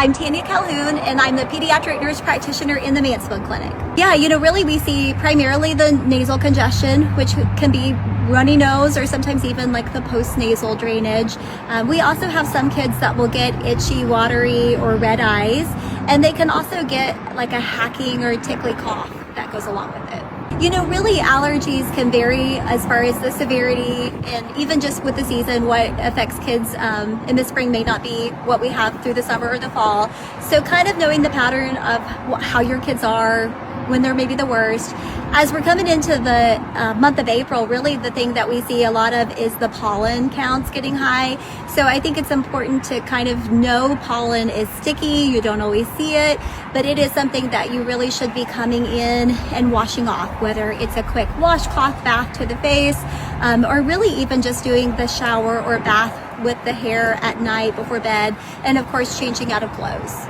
I'm Tanya Calhoun, and I'm the pediatric nurse practitioner in the Mansfield Clinic. Yeah, really we see primarily the nasal congestion, which can be runny nose or sometimes even like the post-nasal drainage. We also have some kids that will get itchy, watery, or red eyes, and they can also get like a hacking or tickly cough that goes along with it. Really allergies can vary as far as the severity, and even just with the season, what affects kids in the spring may not be what we have through the summer or the fall. So kind of knowing the pattern of how your kids are when they're maybe the worst. As we're coming into the month of April, really the thing that we see a lot of is the pollen counts getting high. So I think it's important to kind of know pollen is sticky. You don't always see it, but it is something that you really should be coming in and washing off, whether it's a quick washcloth bath to the face, or really even just doing the shower or bath with the hair at night before bed, and of course changing out of clothes.